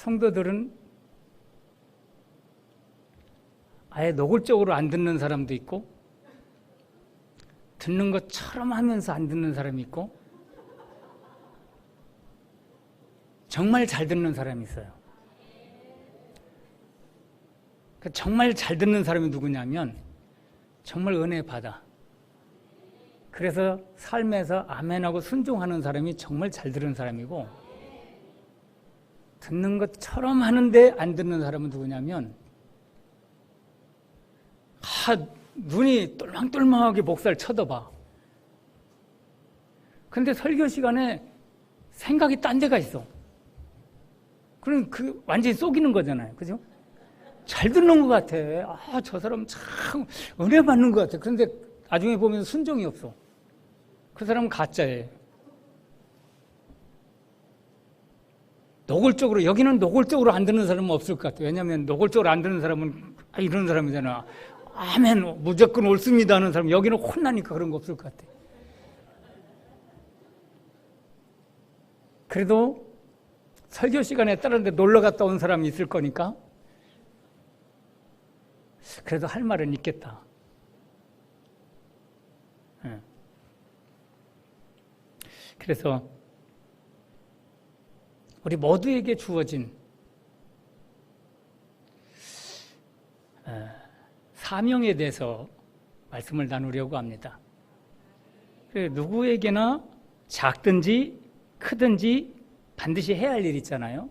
성도들은 아예 노골적으로 안 듣는 사람도 있고, 듣는 것처럼 하면서 안 듣는 사람이 있고, 정말 잘 듣는 사람이 있어요. 정말 잘 듣는 사람이 누구냐면 정말 은혜 받아. 그래서 삶에서 아멘하고 순종하는 사람이 정말 잘 듣는 사람이고, 듣는 것처럼 하는데 안 듣는 사람은 누구냐면 눈이 똘망똘망하게 목사를 쳐다봐. 근데 설교 시간에 생각이 딴 데가 있어. 그럼 완전히 속이는 거잖아요. 그죠? 잘 듣는 것 같아. 저 사람 참 은혜 받는 것 같아. 그런데 나중에 보면 순종이 없어. 그 사람은 가짜예요. 노골적으로, 여기는 노골적으로 안 듣는 사람은 없을 것 같아요. 왜냐하면 노골적으로 안 듣는 사람은 이런 사람이잖아. 아멘, 무조건 옳습니다 하는 사람, 여기는 혼나니까 그런 거 없을 것 같아요. 그래도 설교 시간에 다른 데 놀러 갔다 온 사람이 있을 거니까 그래도 할 말은 있겠다. 그래서 우리 모두에게 주어진 사명에 대해서 말씀을 나누려고 합니다. 누구에게나 작든지 크든지 반드시 해야 할 일 있잖아요.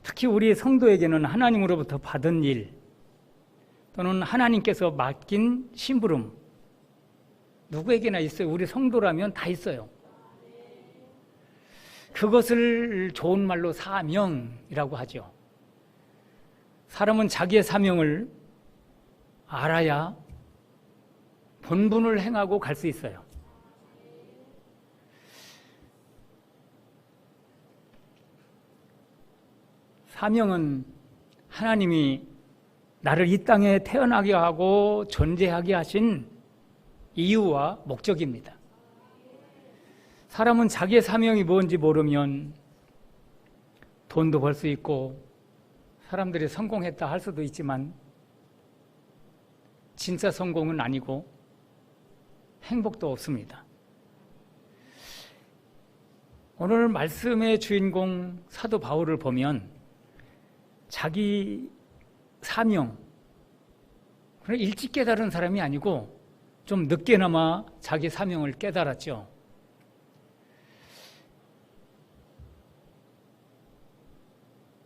특히 우리 성도에게는 하나님으로부터 받은 일 또는 하나님께서 맡긴 심부름, 누구에게나 있어요. 우리 성도라면 다 있어요. 그것을 좋은 말로 사명이라고 하죠. 사람은 자기의 사명을 알아야 본분을 행하고 갈 수 있어요. 사명은 하나님이 나를 이 땅에 태어나게 하고 존재하게 하신 이유와 목적입니다. 사람은 자기의 사명이 뭔지 모르면 돈도 벌 수 있고 사람들이 성공했다 할 수도 있지만 진짜 성공은 아니고 행복도 없습니다. 오늘 말씀의 주인공 사도 바울을 보면 자기 사명, 일찍 깨달은 사람이 아니고 좀 늦게나마 자기 사명을 깨달았죠.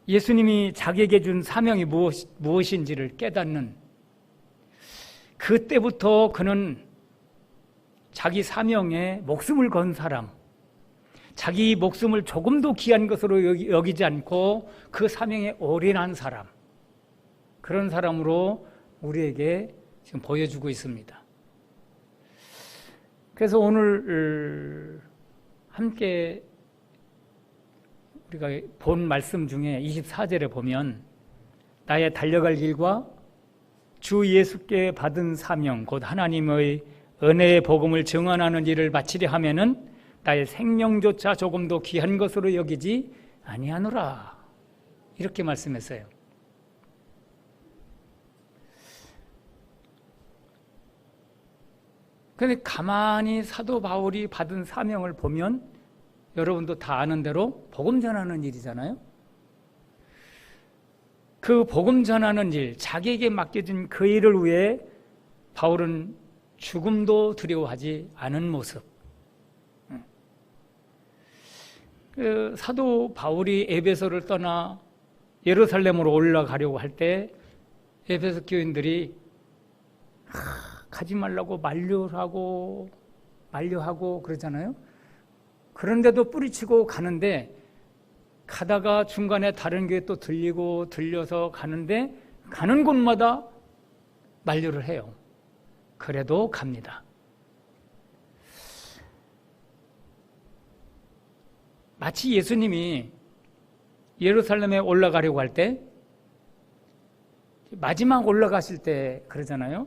예수님이 자기에게 준 사명이 무엇인지를 깨닫는 그때부터 그는 자기 사명에 목숨을 건 사람, 자기 목숨을 조금도 귀한 것으로 여기지 않고 그 사명에 올인한 사람, 그런 사람으로 우리에게 지금 보여주고 있습니다. 그래서 오늘 함께 우리가 본 말씀 중에 24절에 보면 나의 달려갈 길과 주 예수께 받은 사명 곧 하나님의 은혜의 복음을 증언하는 일을 마치려 하면은 나의 생명조차 조금도 귀한 것으로 여기지 아니하노라, 이렇게 말씀했어요. 그런데 가만히 사도 바울이 받은 사명을 보면 여러분도 다 아는 대로 복음 전하는 일이잖아요. 그 복음 전하는 일, 자기에게 맡겨진 그 일을 위해 바울은 죽음도 두려워하지 않은 모습. 그 사도 바울이 에베소를 떠나 예루살렘으로 올라가려고 할 때 에베소 교인들이 가지 말라고 만류하고 그러잖아요. 그런데도 뿌리치고 가는데 가다가 중간에 다른 교회 또 들려서 가는데 가는 곳마다 만류를 해요. 그래도 갑니다. 마치 예수님이 예루살렘에 올라가려고 할 때 마지막 올라가실 때 그러잖아요.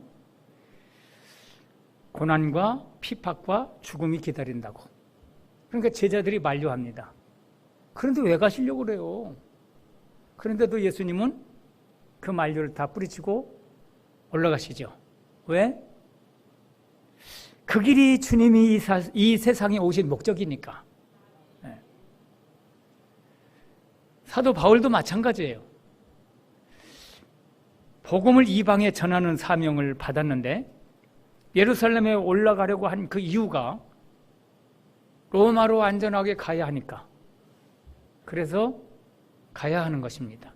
고난과 핍박과 죽음이 기다린다고. 그러니까 제자들이 만류합니다. 그런데 왜 가시려고 그래요? 그런데도 예수님은 그 만류를 다 뿌리치고 올라가시죠. 왜? 그 길이 주님이 이 세상에 오신 목적이니까. 네. 사도 바울도 마찬가지예요. 복음을 이방에 전하는 사명을 받았는데 예루살렘에 올라가려고 한 그 이유가 로마로 안전하게 가야 하니까. 그래서 가야 하는 것입니다.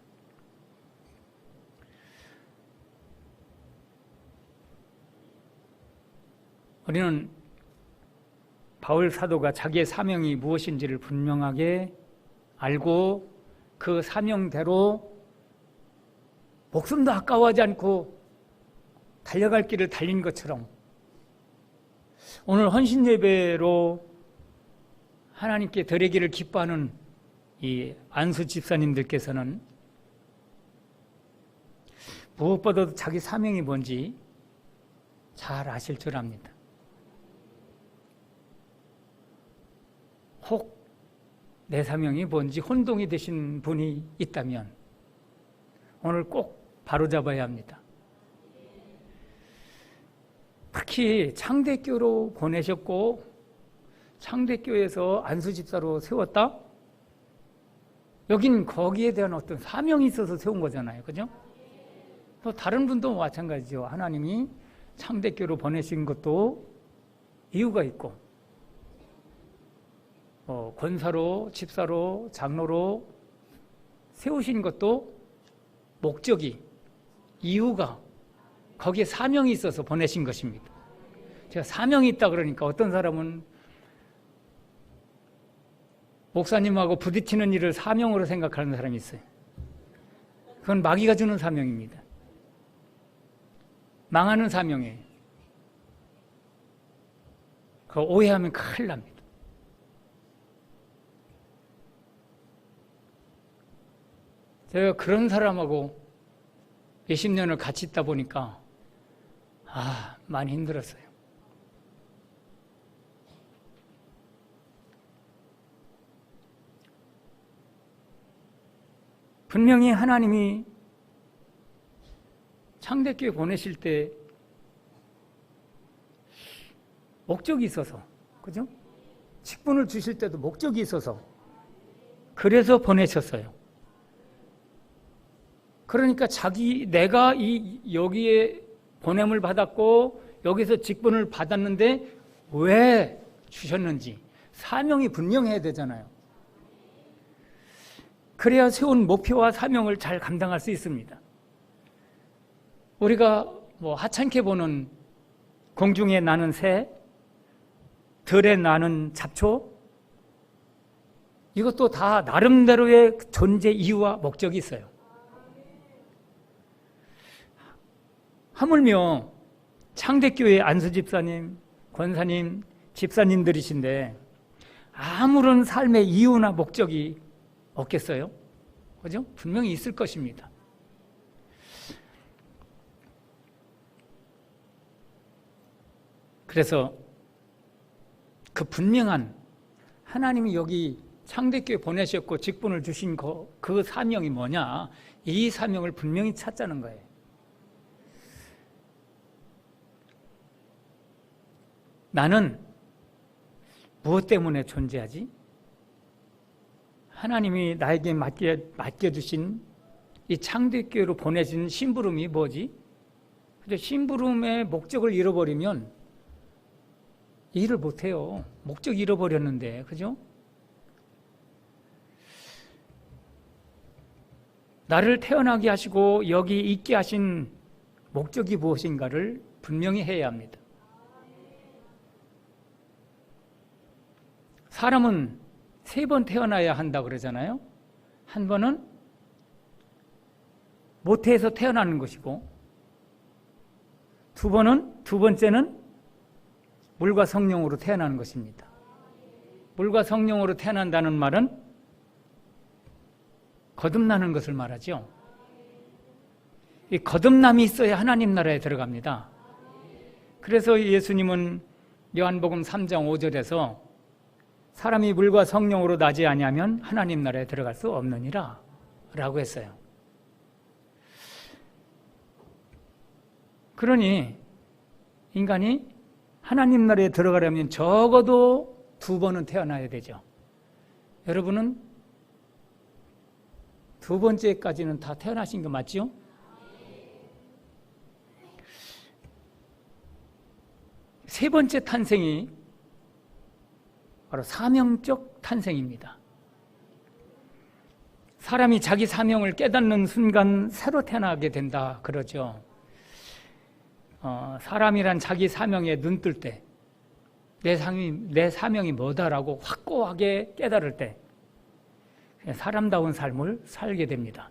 우리는 바울 사도가 자기의 사명이 무엇인지를 분명하게 알고 그 사명대로 목숨도 아까워하지 않고 달려갈 길을 달린 것처럼 오늘 헌신 예배로 하나님께 드리기를 기뻐하는 이 안수 집사님들께서는 무엇보다도 자기 사명이 뭔지 잘 아실 줄 압니다. 혹 내 사명이 뭔지 혼동이 되신 분이 있다면 오늘 꼭 바로잡아야 합니다. 특히 창대교로 보내셨고 창대교에서 안수집사로 세웠다? 여긴 거기에 대한 어떤 사명이 있어서 세운 거잖아요. 그죠? 또 다른 분도 마찬가지죠. 하나님이 창대교로 보내신 것도 이유가 있고 권사로, 집사로, 장로로 세우신 것도 목적이, 이유가 거기에 사명이 있어서 보내신 것입니다. 제가 사명이 있다 그러니까 어떤 사람은 목사님하고 부딪히는 일을 사명으로 생각하는 사람이 있어요. 그건 마귀가 주는 사명입니다. 망하는 사명이에요. 그거 오해하면 큰일 납니다. 제가 그런 사람하고 몇십 년을 같이 있다 보니까 많이 힘들었어요. 분명히 하나님이 창대교회 보내실 때 목적이 있어서, 그죠? 직분을 주실 때도 목적이 있어서 그래서 보내셨어요. 그러니까 내가 여기에 보냄을 받았고 여기서 직분을 받았는데 왜 주셨는지 사명이 분명해야 되잖아요. 그래야 세운 목표와 사명을 잘 감당할 수 있습니다. 우리가 하찮게 보는 공중에 나는 새, 들에 나는 잡초, 이것도 다 나름대로의 존재 이유와 목적이 있어요. 하물며 창대교회 안수집사님, 권사님, 집사님들이신데 아무런 삶의 이유나 목적이 없겠어요? 그죠? 분명히 있을 것입니다. 그래서 그 분명한 하나님이 여기 창대교회 보내셨고 직분을 주신 그 사명이 뭐냐? 이 사명을 분명히 찾자는 거예요. 나는 무엇 때문에 존재하지? 하나님이 나에게 맡겨주신 이 창대교회로 보내신 심부름이 뭐지? 심부름의 목적을 잃어버리면 일을 못해요. 목적 잃어버렸는데, 그죠? 나를 태어나게 하시고 여기 있게 하신 목적이 무엇인가를 분명히 해야 합니다. 사람은 3번 태어나야 한다 그러잖아요. 한 번은 모태에서 태어나는 것이고, 두 번째는 물과 성령으로 태어나는 것입니다. 물과 성령으로 태어난다는 말은 거듭나는 것을 말하죠. 이 거듭남이 있어야 하나님 나라에 들어갑니다. 그래서 예수님은 요한복음 3장 5절에서 사람이 물과 성령으로 나지 아니하면 하나님 나라에 들어갈 수 없느니라. 라고 했어요. 그러니 인간이 하나님 나라에 들어가려면 적어도 2번은 태어나야 되죠. 여러분은 2번째까지는 다 태어나신 거 맞죠? 세 번째 탄생이 바로 사명적 탄생입니다. 사람이 자기 사명을 깨닫는 순간 새로 태어나게 된다 그러죠. 사람이란 자기 사명에 눈뜰 때, 내 사명이 뭐다라고 확고하게 깨달을 때 사람다운 삶을 살게 됩니다.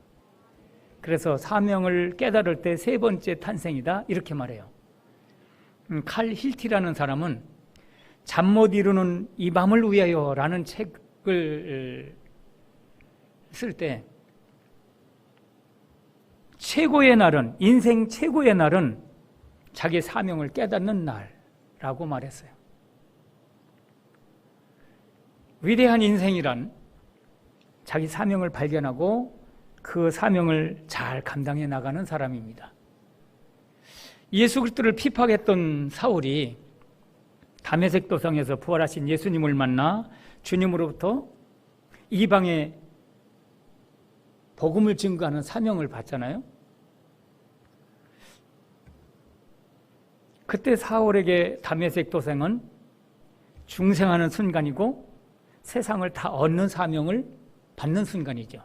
그래서 사명을 깨달을 때 세 번째 탄생이다 이렇게 말해요. 칼 힐티라는 사람은 잠 못 이루는 이 밤을 위하여라는 책을 쓸 때 최고의 날은, 인생 최고의 날은 자기 사명을 깨닫는 날라고 말했어요. 위대한 인생이란 자기 사명을 발견하고 그 사명을 잘 감당해 나가는 사람입니다. 예수 그리스도를 핍박했던 사울이 다메섹 도성에서 부활하신 예수님을 만나 주님으로부터 이방에 복음을 증거하는 사명을 받잖아요. 그때 사울에게 다메섹 도성은 중생하는 순간이고 세상을 다 얻는 사명을 받는 순간이죠.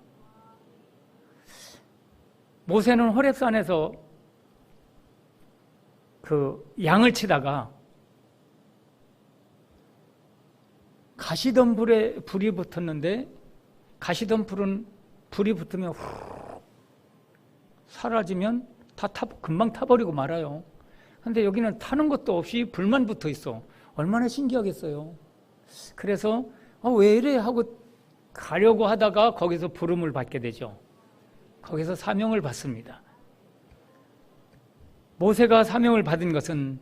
모세는 호렙산에서 그 양을 치다가 가시던 불이 붙었는데 가시던 불이 붙으면 후 사라지면 다 금방 타버리고 말아요. 근데 여기는 타는 것도 없이 불만 붙어 있어. 얼마나 신기하겠어요. 그래서 왜 이래 하고 가려고 하다가 거기서 부름을 받게 되죠. 거기서 사명을 받습니다. 모세가 사명을 받은 것은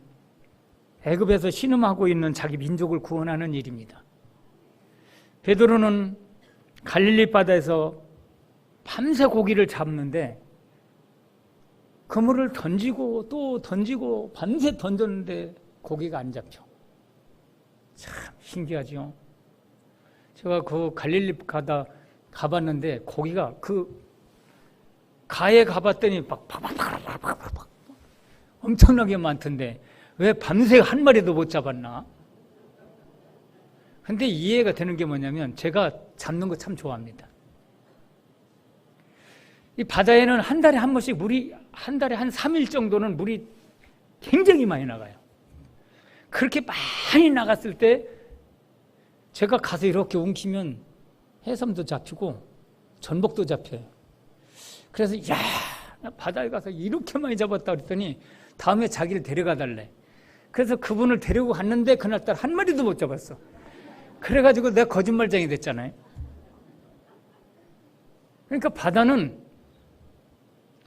애굽에서 신음하고 있는 자기 민족을 구원하는 일입니다. 베드로는 갈릴리 바다에서 밤새 고기를 잡는데 그물을 던지고 또 던지고 밤새 던졌는데 고기가 안 잡혀. 참 신기하죠. 제가 그 갈릴리 바다 가봤는데 고기가 그 가에 가봤더니 막 엄청나게 많던데 왜 밤새 한 마리도 못 잡았나? 근데 이해가 되는 게 뭐냐면 제가 잡는 거 참 좋아합니다. 이 바다에는 한 달에 한 번씩 한 달에 한 3일 정도는 물이 굉장히 많이 나가요. 그렇게 많이 나갔을 때 제가 가서 이렇게 웅키면 해삼도 잡히고 전복도 잡혀요. 그래서 나 바다에 가서 이렇게 많이 잡았다 그랬더니 다음에 자기를 데려가 달래. 그래서 그분을 데리고 갔는데 그날따라 한 마리도 못 잡았어. 그래가지고 내가 거짓말쟁이 됐잖아요. 그러니까 바다는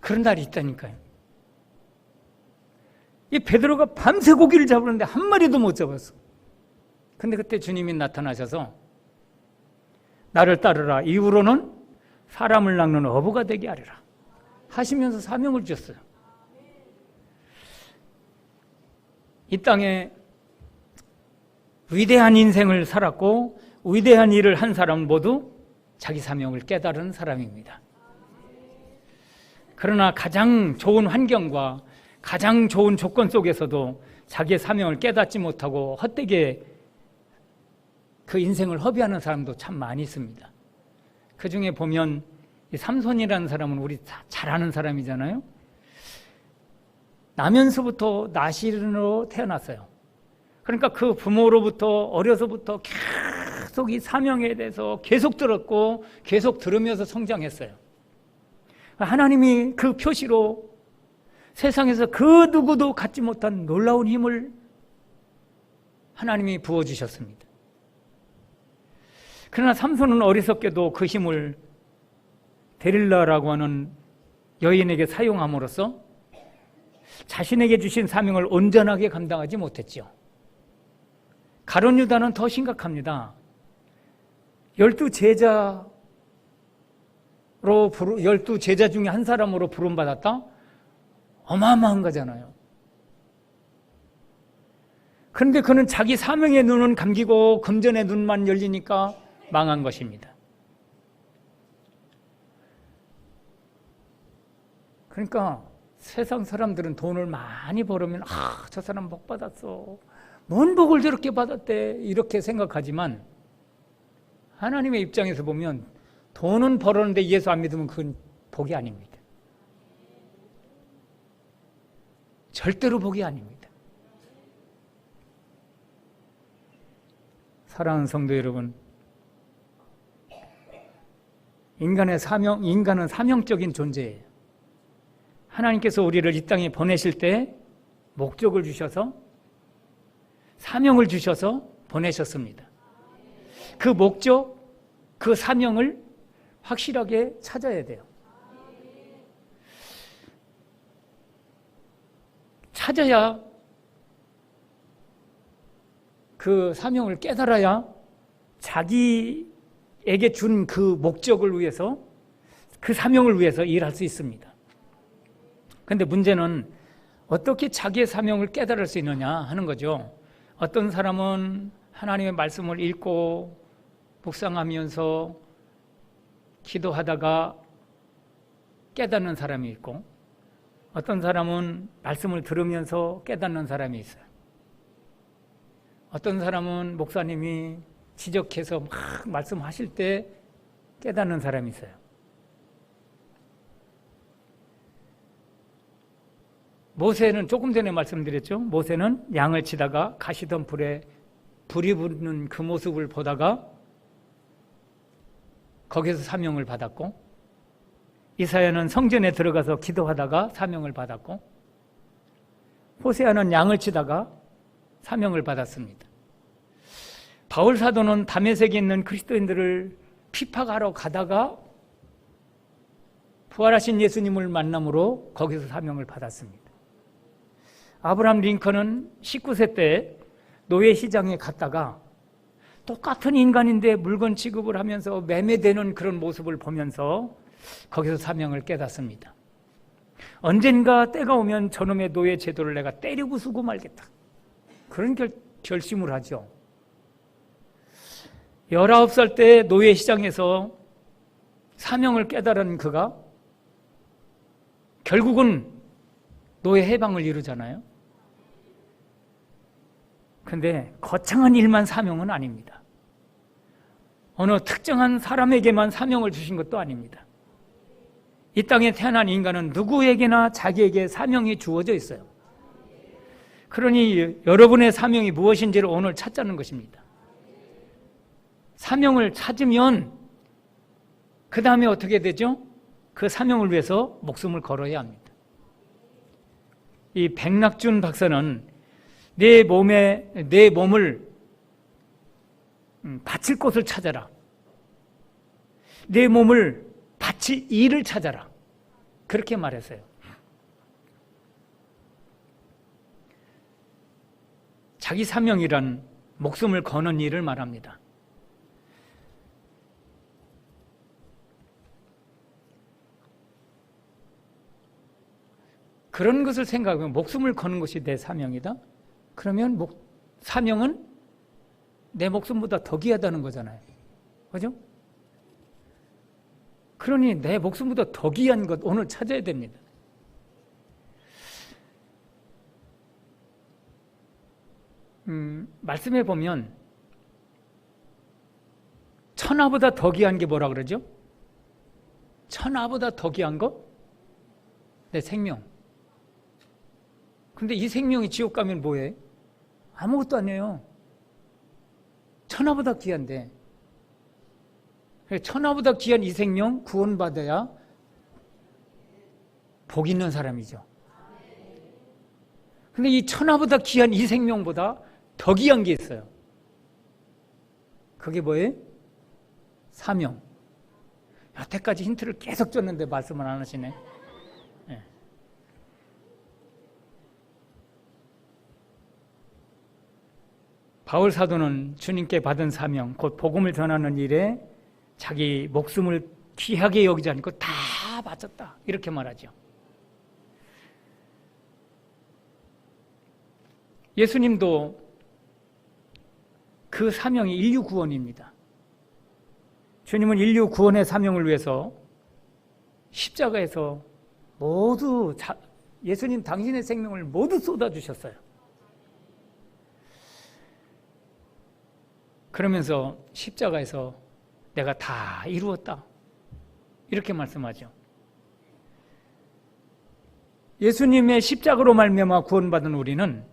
그런 날이 있다니까요. 이 베드로가 밤새 고기를 잡았는데 한 마리도 못 잡았어. 근데 그때 주님이 나타나셔서 나를 따르라. 이후로는 사람을 낚는 어부가 되게 하리라 하시면서 사명을 주셨어요. 이 땅에 위대한 인생을 살았고 위대한 일을 한 사람 모두 자기 사명을 깨달은 사람입니다. 그러나 가장 좋은 환경과 가장 좋은 조건 속에서도 자기의 사명을 깨닫지 못하고 헛되게 그 인생을 허비하는 사람도 참 많이 있습니다. 그 중에 보면 이 삼손이라는 사람은 우리 잘 아는 사람이잖아요. 나면서부터 나실인으로 태어났어요. 그러니까 그 부모로부터 어려서부터 계속 이 사명에 대해서 계속 들었고 계속 들으면서 성장했어요. 하나님이 그 표시로 세상에서 그 누구도 갖지 못한 놀라운 힘을 하나님이 부어주셨습니다. 그러나 삼손은 어리석게도 그 힘을 데릴라라고 하는 여인에게 사용함으로써 자신에게 주신 사명을 온전하게 감당하지 못했죠. 가룟 유다는 더 심각합니다. 12 제자의 열두 제자 중에 한 사람으로 부름받았다? 어마어마한 거잖아요. 그런데 그는 자기 사명의 눈은 감기고 금전의 눈만 열리니까 망한 것입니다. 그러니까 세상 사람들은 돈을 많이 벌으면 저 사람 복 받았어. 뭔 복을 저렇게 받았대. 이렇게 생각하지만 하나님의 입장에서 보면 돈은 벌었는데 예수 안 믿으면 그건 복이 아닙니다. 절대로 복이 아닙니다. 사랑하는 성도 여러분, 인간은 사명적인 존재예요. 하나님께서 우리를 이 땅에 보내실 때 목적을 주셔서 사명을 주셔서 보내셨습니다. 그 목적, 그 사명을 확실하게 찾아야 돼요. 찾아야 그 사명을 깨달아야 자기에게 준 그 목적을 위해서, 그 사명을 위해서 일할 수 있습니다. 그런데 문제는 어떻게 자기의 사명을 깨달을 수 있느냐 하는 거죠. 어떤 사람은 하나님의 말씀을 읽고 묵상하면서 기도하다가 깨닫는 사람이 있고, 어떤 사람은 말씀을 들으면서 깨닫는 사람이 있어요. 어떤 사람은 목사님이 지적해서 막 말씀하실 때 깨닫는 사람이 있어요. 모세는 조금 전에 말씀드렸죠. 모세는 양을 치다가 가시던 불에 불이 붙는 그 모습을 보다가 거기서 사명을 받았고, 이사야는 성전에 들어가서 기도하다가 사명을 받았고, 호세아는 양을 치다가 사명을 받았습니다. 바울 사도는 다메섹에 있는 그리스도인들을 피파하러 가다가 부활하신 예수님을 만남으로 거기서 사명을 받았습니다. 아브라함 링컨은 19세 때 노예시장에 갔다가 똑같은 인간인데 물건 취급을 하면서 매매되는 그런 모습을 보면서 거기서 사명을 깨닫습니다. 언젠가 때가 오면 저놈의 노예 제도를 내가 때려 부수고 말겠다. 그런 결심을 하죠. 19살 때 노예시장에서 사명을 깨달은 그가 결국은 노예 해방을 이루잖아요. 그런데 거창한 일만 사명은 아닙니다. 어느 특정한 사람에게만 사명을 주신 것도 아닙니다. 이 땅에 태어난 인간은 누구에게나 자기에게 사명이 주어져 있어요. 그러니 여러분의 사명이 무엇인지를 오늘 찾자는 것입니다. 사명을 찾으면 그 다음에 어떻게 되죠? 그 사명을 위해서 목숨을 걸어야 합니다. 이 백낙준 박사는 내 몸을 바칠 곳을 찾아라. 내 몸을 바칠 일을 찾아라. 그렇게 말했어요. 자기 사명이란 목숨을 거는 일을 말합니다. 그런 것을 생각하면 목숨을 거는 것이 내 사명이다? 그러면 사명은 내 목숨보다 더 귀하다는 거잖아요. 그죠? 그러니 내 목숨보다 더 귀한 것 오늘 찾아야 됩니다. 말씀해 보면 천하보다 더 귀한 게 뭐라 그러죠? 천하보다 더 귀한 거? 내 생명. 근데 이 생명이 지옥 가면 뭐해? 아무것도 아니에요. 천하보다 귀한데. 천하보다 귀한 이 생명 구원받아야 복 있는 사람이죠. 근데 이 천하보다 귀한 이 생명보다 더 귀한 게 있어요. 그게 뭐예요? 사명. 여태까지 힌트를 계속 줬는데 말씀을 안 하시네. 네. 바울 사도는 주님께 받은 사명, 곧 복음을 전하는 일에 자기 목숨을 귀하게 여기지 않고 다 바쳤다 이렇게 말하죠. 예수님도 그 사명이 인류 구원입니다. 주님은 인류 구원의 사명을 위해서 십자가에서 모두 예수님 당신의 생명을 모두 쏟아주셨어요. 그러면서 십자가에서 내가 다 이루었다 이렇게 말씀하죠. 예수님의 십자가로 말미암아 구원받은 우리는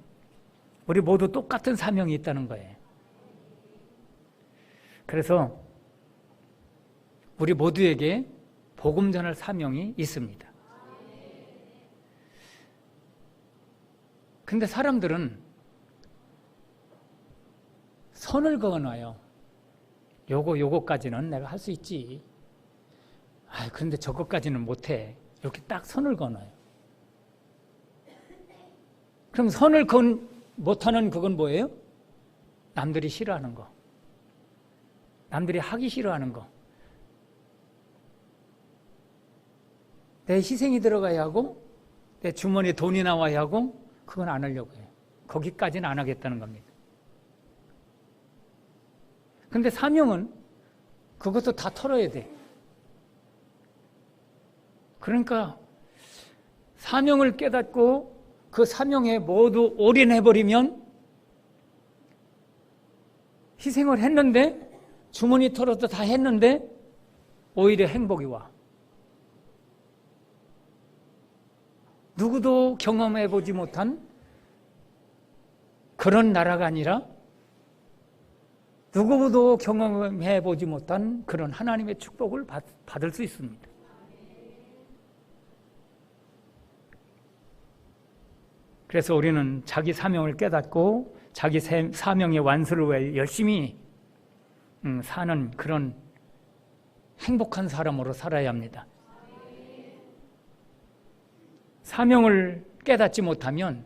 우리 모두 똑같은 사명이 있다는 거예요. 그래서 우리 모두에게 복음 전할 사명이 있습니다. 근데 사람들은 선을 그어놔요. 요거까지는 내가 할 수 있지. 그런데 저것까지는 못해. 이렇게 딱 선을 그어놔요. 그럼 선을 못하는 그건 뭐예요? 남들이 싫어하는 거. 남들이 하기 싫어하는 거. 내 희생이 들어가야 하고 내 주머니에 돈이 나와야 하고 그건 안 하려고 해요. 거기까지는 안 하겠다는 겁니다. 근데 사명은 그것도 다 털어야 돼. 그러니까 사명을 깨닫고 그 사명에 모두 올인해버리면 희생을 했는데 주머니 털어도 다 했는데 오히려 행복이 와. 누구도 경험해보지 못한 그런 나라가 아니라 누구도 경험해보지 못한 그런 하나님의 축복을 받을 수 있습니다. 그래서 우리는 자기 사명을 깨닫고 자기 사명의 완수를 위해 열심히 사는 그런 행복한 사람으로 살아야 합니다. 사명을 깨닫지 못하면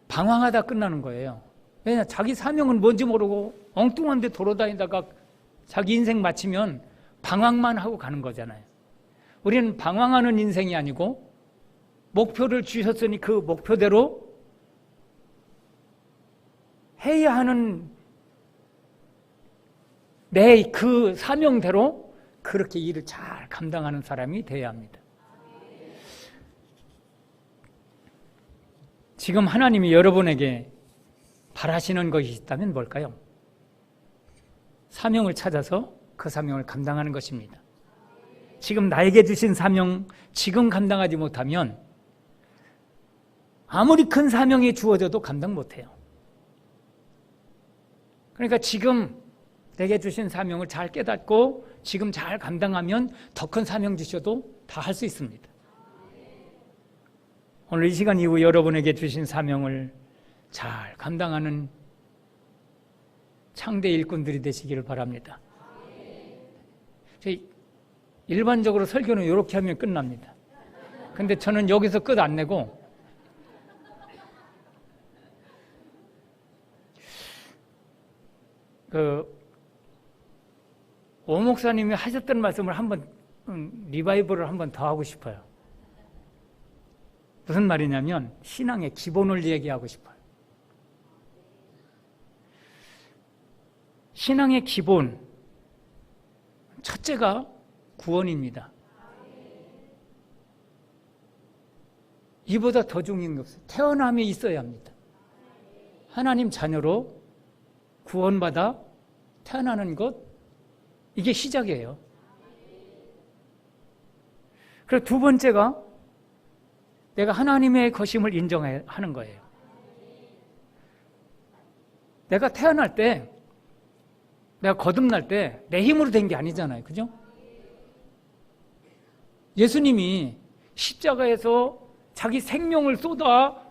방황하다 끝나는 거예요. 왜냐, 자기 사명은 뭔지 모르고 엉뚱한 데 돌아다니다가 자기 인생 마치면 방황만 하고 가는 거잖아요. 우리는 방황하는 인생이 아니고 목표를 주셨으니 그 목표대로 해야 하는 내 그 사명대로 그렇게 일을 잘 감당하는 사람이 되어야 합니다. 지금 하나님이 여러분에게 바라시는 것이 있다면 뭘까요? 사명을 찾아서 그 사명을 감당하는 것입니다. 지금 나에게 주신 사명 지금 감당하지 못하면 아무리 큰 사명이 주어져도 감당 못해요. 그러니까 지금 내게 주신 사명을 잘 깨닫고 지금 잘 감당하면 더 큰 사명 주셔도 다 할 수 있습니다. 오늘 이 시간 이후 여러분에게 주신 사명을 잘 감당하는 창대 일꾼들이 되시기를 바랍니다. 일반적으로 설교는 이렇게 하면 끝납니다. 근데 저는 여기서 끝 안 내고 오 목사님이 하셨던 말씀을 한번 리바이벌을 한번 더 하고 싶어요. 무슨 말이냐면 신앙의 기본을 얘기하고 싶어요. 신앙의 기본 첫째가 구원입니다. 이보다 더 중요한 게 없어요. 태어남이 있어야 합니다. 하나님 자녀로 구원받아 태어나는 것, 이게 시작이에요. 그리고 두 번째가 내가 하나님의 것임을 인정하는 거예요. 내가 태어날 때, 내가 거듭날 때 내 힘으로 된 게 아니잖아요. 그죠? 예수님이 십자가에서 자기 생명을 쏟아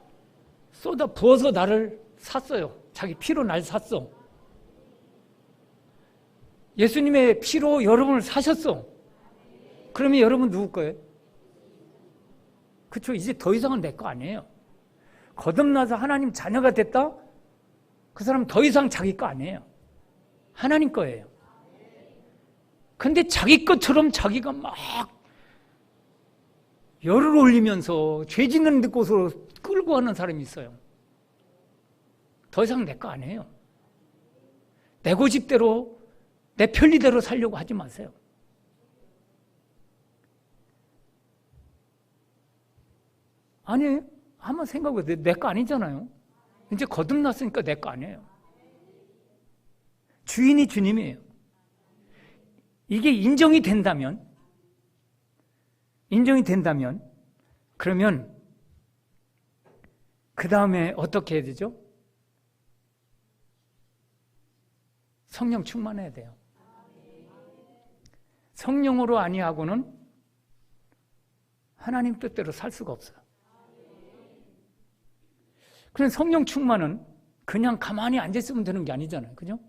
부어서 나를 샀어요. 자기 피로 날 샀어. 예수님의 피로 여러분을 사셨어. 그러면 여러분 누구 거예요? 그렇죠. 이제 더 이상은 내 거 아니에요. 거듭나서 하나님 자녀가 됐다? 그 사람 더 이상 자기 거 아니에요. 하나님 거예요. 근데 자기 것처럼 자기가 막 열을 올리면서 죄 짓는 곳으로 끌고 가는 사람이 있어요. 더 이상 내 거 아니에요. 내 고집대로, 내 편리대로 살려고 하지 마세요. 아니, 한번 생각해보세요. 내 거 아니잖아요. 이제 거듭났으니까 내 거 아니에요. 주인이 주님이에요. 이게 인정이 된다면, 그러면 그 다음에 어떻게 해야 되죠? 성령 충만해야 돼요. 성령으로 아니하고는 하나님 뜻대로 살 수가 없어요. 그런 성령 충만은 그냥 가만히 앉아있으면 되는 게 아니잖아요. 그죠?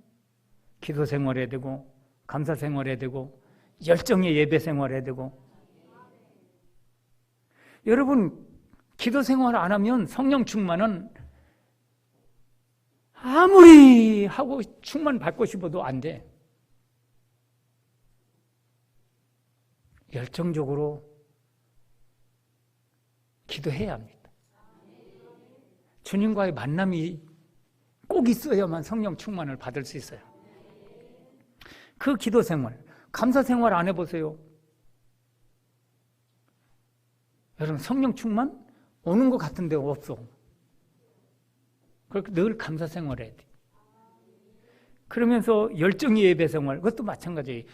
기도 생활해야 되고, 감사 생활해야 되고, 열정의 예배 생활해야 되고. 여러분, 기도 생활 안 하면 성령 충만은 아무리 하고 충만 받고 싶어도 안 돼. 열정적으로 기도해야 합니다. 주님과의 만남이 꼭 있어야만 성령 충만을 받을 수 있어요. 그 기도 생활, 감사 생활 안 해보세요? 여러분, 성령 충만 오는 것 같은데 없어. 그렇게 늘 감사 생활 해야 돼. 그러면서 열정의 예배 생활, 그것도 마찬가지예요.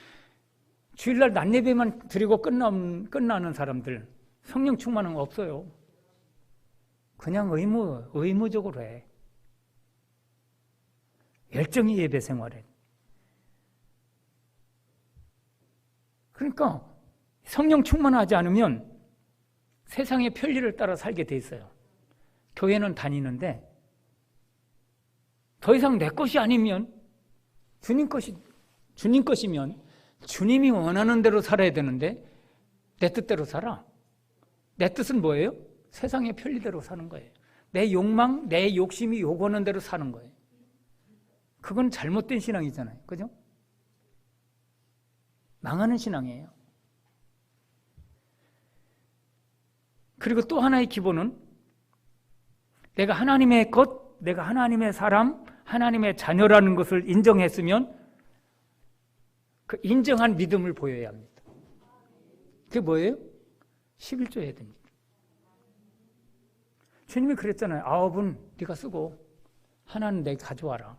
주일날 낮 예배만 드리고 끝나는 사람들, 성령 충만은 없어요. 그냥 의무적으로 해. 열정의 예배 생활해. 그러니까 성령 충만하지 않으면 세상의 편리를 따라 살게 돼 있어요. 교회는 다니는데 더 이상 내 것이 아니면 주님 것이면 주님이 원하는 대로 살아야 되는데 내 뜻대로 살아. 내 뜻은 뭐예요? 세상의 편리대로 사는 거예요. 내 욕망, 내 욕심이 요구하는 대로 사는 거예요. 그건 잘못된 신앙이잖아요. 그죠? 망하는 신앙이에요. 그리고 또 하나의 기본은 내가 하나님의 것, 내가 하나님의 사람, 하나님의 자녀라는 것을 인정했으면 그 인정한 믿음을 보여야 합니다. 그게 뭐예요? 11조 해야 됩니다. 주님이 그랬잖아요. 9은 네가 쓰고 하나는 내가 가져와라.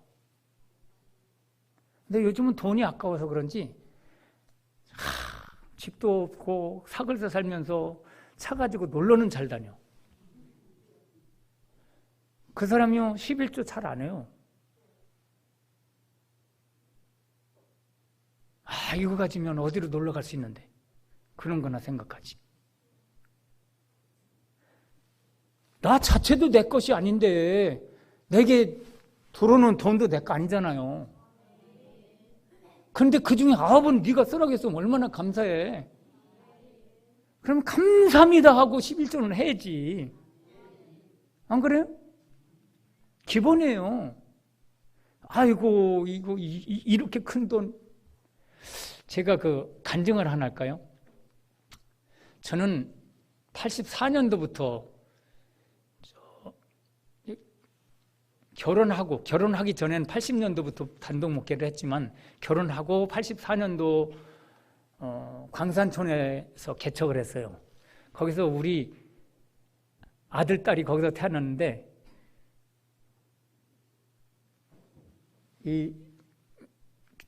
근데 요즘은 돈이 아까워서 그런지 집도 없고 사글서 살면서 차 가지고 놀러는 잘 다녀. 그 사람이요 11조 잘 안 해요. 이거 가지면 어디로 놀러 갈 수 있는데 그런 거나 생각하지. 나 자체도 내 것이 아닌데 내게 들어오는 돈도 내 거 아니잖아요. 그런데 그 중에 9은 네가 쓰라고 했으면 얼마나 감사해. 그럼 감사합니다 하고 11조는 해야지. 안 그래요? 기본이에요. 아이고 이거 이렇게 큰 돈. 제가 그 간증을 하나 할까요? 저는 84년도부터 결혼하기 전에는 80년도부터 단독 목회를 했지만 결혼하고 84년도 광산촌에서 개척을 했어요. 거기서 우리 아들, 딸이 거기서 태어났는데 이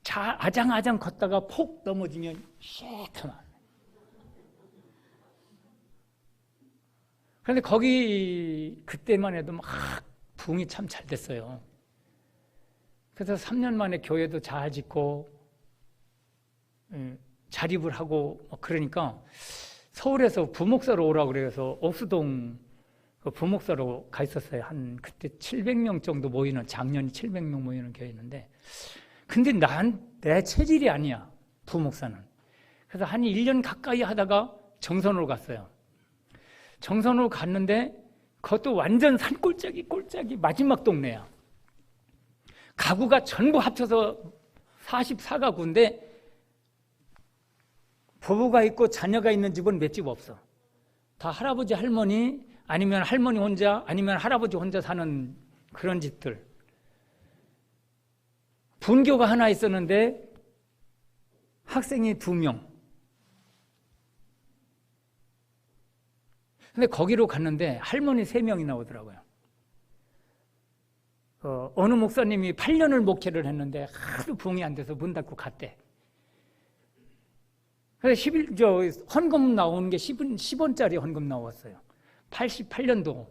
아장아장 걷다가 폭 넘어지면 쉐크만. 그런데 거기 그때만 해도 막 부흥이 참 잘 됐어요. 그래서 3년 만에 교회도 잘 짓고 자립을 하고 그러니까 서울에서 부목사로 오라고 그래서 옥수동 그 부목사로 가 있었어요. 한 그때 700명 정도 모이는, 작년이 700명 모이는 교회였는데 근데 내 체질이 아니야, 부목사는. 그래서 한 1년 가까이 하다가 정선으로 갔어요. 정선으로 갔는데 그것도 완전 산골짜기 마지막 동네야. 가구가 전부 합쳐서 44가구인데 부부가 있고 자녀가 있는 집은 몇 집 없어. 다 할아버지 할머니 아니면 할머니 혼자 아니면 할아버지 혼자 사는 그런 집들. 분교가 하나 있었는데 학생이 2명. 근데 거기로 갔는데 할머니 3명이 나오더라고요. 어느 목사님이 8년을 목회를 했는데 하도 부응이 안 돼서 문 닫고 갔대. 그래서 헌금 나오는 게 10원짜리 헌금 나왔어요. 88년도.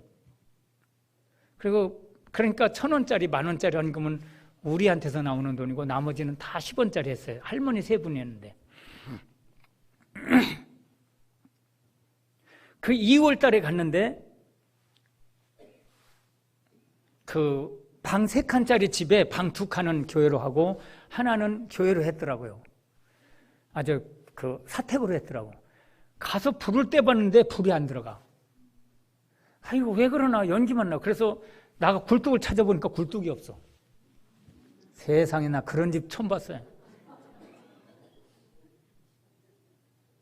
그러니까 1,000원짜리, 10,000원짜리 헌금은 우리한테서 나오는 돈이고 나머지는 다 10원짜리 했어요. 할머니 3분이었는데. 그 2월 달에 갔는데 그 방 3칸짜리 집에 방 2칸은 교회로 하고 하나는 교회로 했더라고요. 아주 그 사택으로 했더라고. 가서 불을 떼봤는데 불이 안 들어가. 이거 왜 그러나 연기만 나. 그래서 나가 굴뚝을 찾아보니까 굴뚝이 없어. 세상에 나 그런 집 처음 봤어요.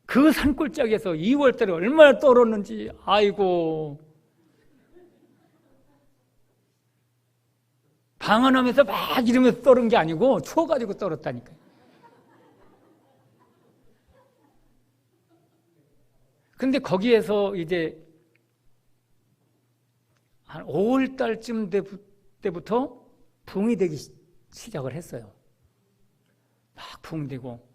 그 산골짜기에서 2월 달에 얼마나 떨었는지. 아이고. 방언하면서 막 이러면서 떨은 게 아니고 추워가지고 떨었다니까요. 근데 거기에서 이제 한 5월 달쯤 때부터 부흥이 되기 시작을 했어요. 막 부흥되고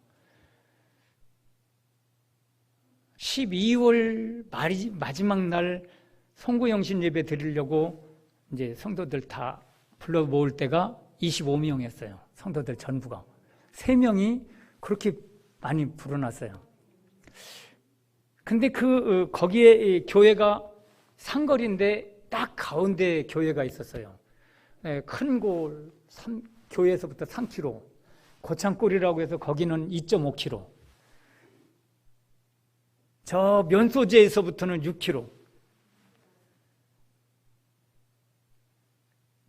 12월 마지막 날 송구영신 예배 드리려고 이제 성도들 다 불러 모을 때가 25명이었어요. 성도들 전부가. 3명이 그렇게 많이 불어났어요. 근데 거기에 교회가 상거리인데 딱 가운데 교회가 있었어요. 큰 골, 교회에서부터 3km, 고창골이라고 해서 거기는 2.5km, 저 면소제에서부터는 6km.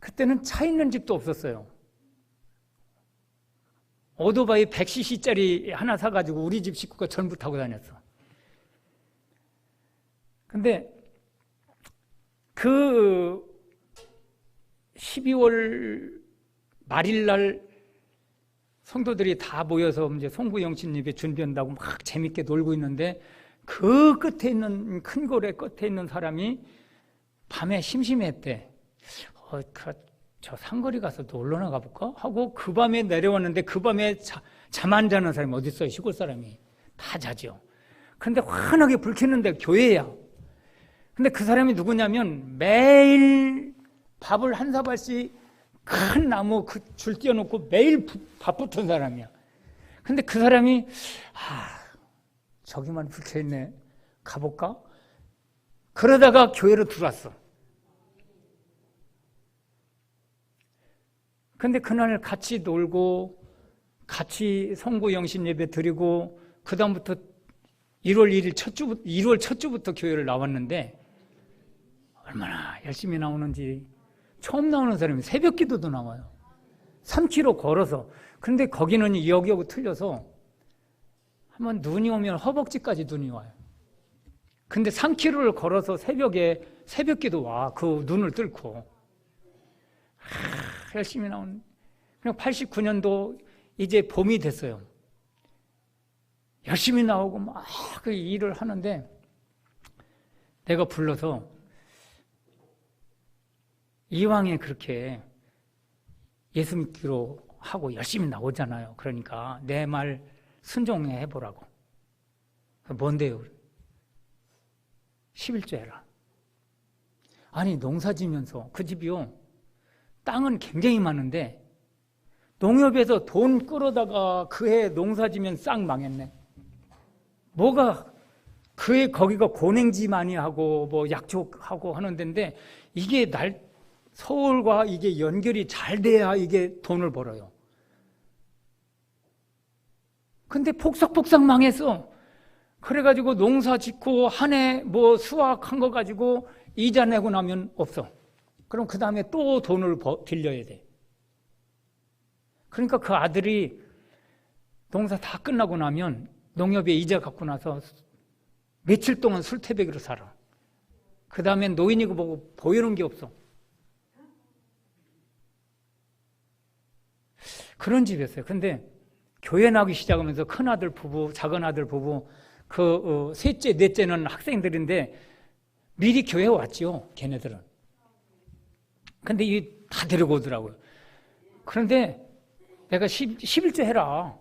그때는 차 있는 집도 없었어요. 오토바이 100cc짜리 하나 사가지고 우리 집 식구가 전부 타고 다녔어. 근데 그 12월 말일날 성도들이 다 모여서 이제 송구영신 예배 준비한다고 막 재밌게 놀고 있는데 그 끝에 있는 큰 골의 끝에 있는 사람이 밤에 심심했대. 저 상거리 가서 놀러 나가 볼까? 하고 그 밤에 내려왔는데 그 밤에 잠 안 자는 사람이 어디 있어요? 시골 사람이 다 자죠. 근데 환하게 불 켰는데 교회야. 근데 그 사람이 누구냐면 매일 밥을 한 사발씩 큰 나무 그 줄 띄워놓고 매일 밥 붙은 사람이야. 근데 그 사람이 저기만 불 켜있네. 가볼까? 그러다가 교회로 들어왔어. 근데 그날 같이 놀고 같이 송구영신 예배 드리고 그 다음부터 1월 1일 1월 첫 주부터 교회를 나왔는데 얼마나 열심히 나오는지. 처음 나오는 사람이 새벽 기도도 나와요. 3km 걸어서. 근데 거기는 여기하고 틀려서 한번 눈이 오면 허벅지까지 눈이 와요. 근데 3km를 걸어서 새벽에 새벽 기도 와. 그 눈을 뚫고. 열심히 나오는. 89년도 이제 봄이 됐어요. 열심히 나오고 막 그 일을 하는데 내가 불러서 이왕에 그렇게 예수 믿기로 하고 열심히 나오잖아요. 그러니까 내 말 순종해 보라고. 뭔데요? 11조 해라. 아니 농사 지면서 그 집이요. 땅은 굉장히 많은데 농협에서 돈 끌어다가 그해 농사 지면 싹 망했네. 뭐가 그해 거기가 고냉지 많이 하고 뭐 약초하고 하는 데인데 이게 서울과 이게 연결이 잘 돼야 이게 돈을 벌어요. 근데 폭삭폭삭 망했어. 그래가지고 농사 짓고 한 해 뭐 수확한 거 가지고 이자 내고 나면 없어. 그럼 그 다음에 또 돈을 빌려야 돼. 그러니까 그 아들이 농사 다 끝나고 나면 농협에 이자 갖고 나서 며칠 동안 술태배기로 살아. 그 다음엔 노인이고 뭐고 보이는 게 없어. 그런 집이었어요. 근데 교회 나오기 시작하면서 큰아들 부부, 작은아들 부부, 셋째, 넷째는 학생들인데 미리 교회에 왔지요, 걔네들은. 근데 이 다 데리고 오더라고요. 그런데 내가 11조 해라.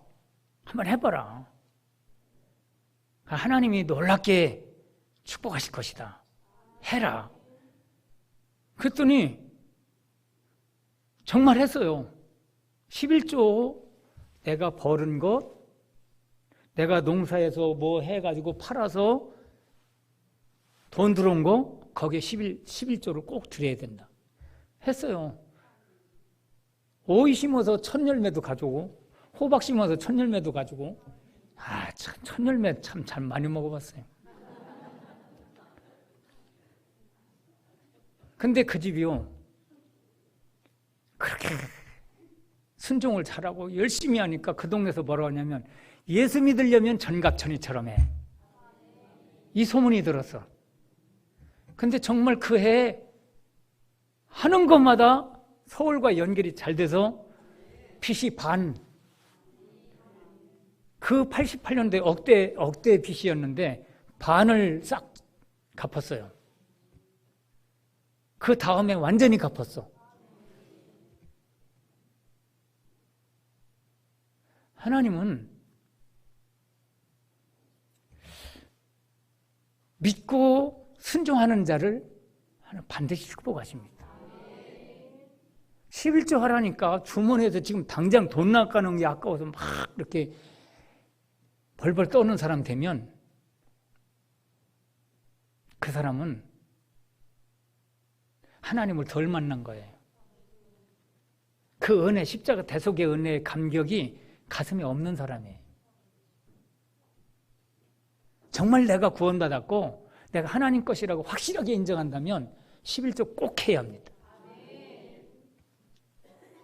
한번 해봐라. 하나님이 놀랍게 축복하실 것이다. 해라. 그랬더니 정말 했어요. 11조 내가 벌은 것, 내가 농사에서 뭐 해가지고 팔아서 돈 들어온 거, 거기에 11조를 꼭 드려야 된다. 했어요. 오이 심어서 천열매도 가지고, 호박 심어서 천열매도 가지고, 참, 천열매 참 잘 많이 먹어봤어요. 근데 그 집이요, 그렇게 순종을 잘하고 열심히 하니까 그 동네에서 뭐라고 하냐면, 예수 믿으려면 전갑천이처럼 해. 이 소문이 들었어. 근데 정말 그 해에 하는 것마다 서울과 연결이 잘 돼서 빚이 반. 그 88년도에 억대 빚이었는데 반을 싹 갚았어요. 그 다음에 완전히 갚았어. 하나님은 믿고 순종하는 자를 반드시 축복하십니다. 11조 하라니까 주머니에서 지금 당장 돈 나가는 게 아까워서 막 이렇게 벌벌 떠는 사람 되면 그 사람은 하나님을 덜 만난 거예요. 그 은혜, 십자가 대속의 은혜의 감격이 가슴에 없는 사람이에요. 정말 내가 구원받았고 내가 하나님 것이라고 확실하게 인정한다면 11조 꼭 해야 합니다.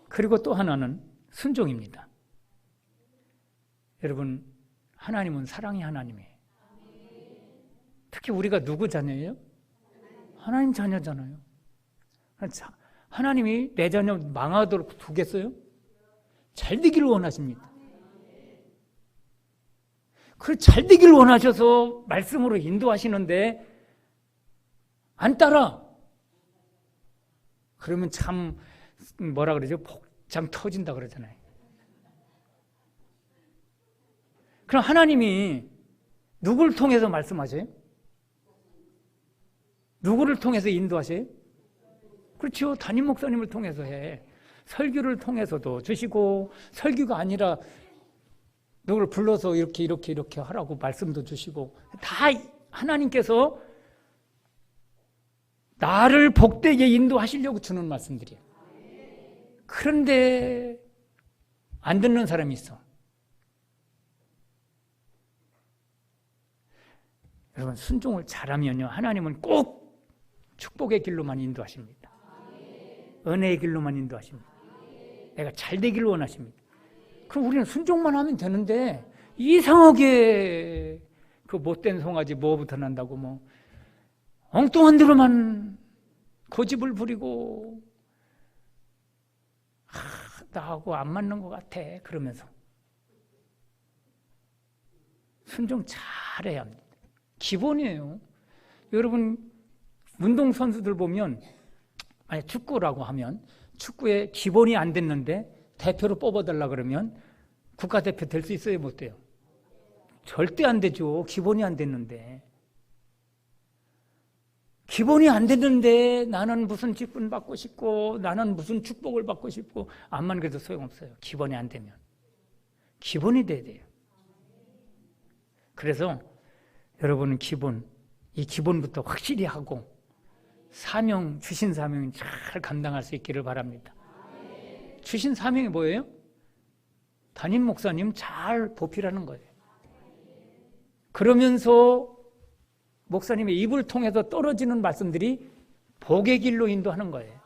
그리고 또 하나는 순종입니다. 여러분, 하나님은 사랑의 하나님이에요. 특히 우리가 누구 자녀예요? 하나님 자녀잖아요. 하나님이 내 자녀 망하도록 두겠어요? 잘 되기를 원하십니다. 그 잘 되기를 원하셔서 말씀으로 인도하시는데 안 따라. 그러면 참 뭐라 그러죠? 복장 터진다 그러잖아요. 그럼 하나님이 누구를 통해서 말씀하세요? 누구를 통해서 인도하세요? 그렇죠. 담임 목사님을 통해서 해. 설교를 통해서도 주시고, 설교가 아니라 누구를 불러서 이렇게 하라고 말씀도 주시고, 다 하나님께서 나를 복되게 인도하시려고 주는 말씀들이에요. 그런데 안 듣는 사람이 있어. 여러분, 순종을 잘하면요, 하나님은 꼭 축복의 길로만 인도하십니다. 은혜의 길로만 인도하십니다. 내가 잘 되기를 원하십니다. 그럼 우리는 순종만 하면 되는데 이상하게 그 못된 송아지 뭐부터 난다고 뭐 엉뚱한 대로만 고집을 부리고 나하고 안 맞는 것 같아 그러면서 순종 잘해야 합니다. 기본이에요. 여러분 운동선수들 보면 만약 축구라고 하면 축구에 기본이 안 됐는데 대표로 뽑아달라 그러면 국가대표 될 수 있어요? 못 돼요? 절대 안 되죠. 기본이 안 됐는데. 기본이 안 됐는데 나는 무슨 직분 받고 싶고 나는 무슨 축복을 받고 싶고 암만 그래도 소용없어요. 기본이 안 되면. 기본이 돼야 돼요. 그래서 여러분은 이 기본부터 확실히 하고 주신 사명을 잘 감당할 수 있기를 바랍니다. 주신 사명이 뭐예요? 담임 목사님 잘 보필하는 거예요. 그러면서 목사님의 입을 통해서 떨어지는 말씀들이 복의 길로 인도하는 거예요.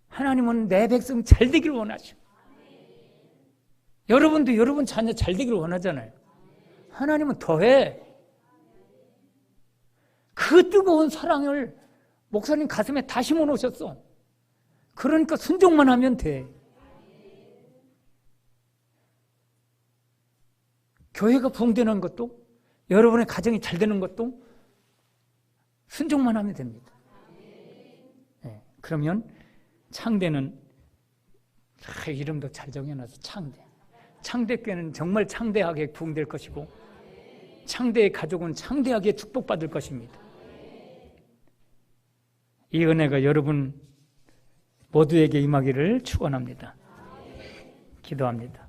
하나님은 내 백성 잘 되기를 원하셔. 여러분도 여러분 자녀 잘 되기를 원하잖아요. 하나님은 더해. 그 뜨거운 사랑을 목사님 가슴에 다 심어놓으셨어. 그러니까 순종만 하면 돼. 교회가 부흥되는 것도, 여러분의 가정이 잘 되는 것도 순종만 하면 됩니다. 네, 그러면 창대는 이름도 잘 정해놔서 창대. 창대교회는 정말 창대하게 부흥될 것이고, 창대의 가족은 창대하게 축복받을 것입니다. 이 은혜가 여러분 모두에게 임하기를 축원합니다. 기도합니다.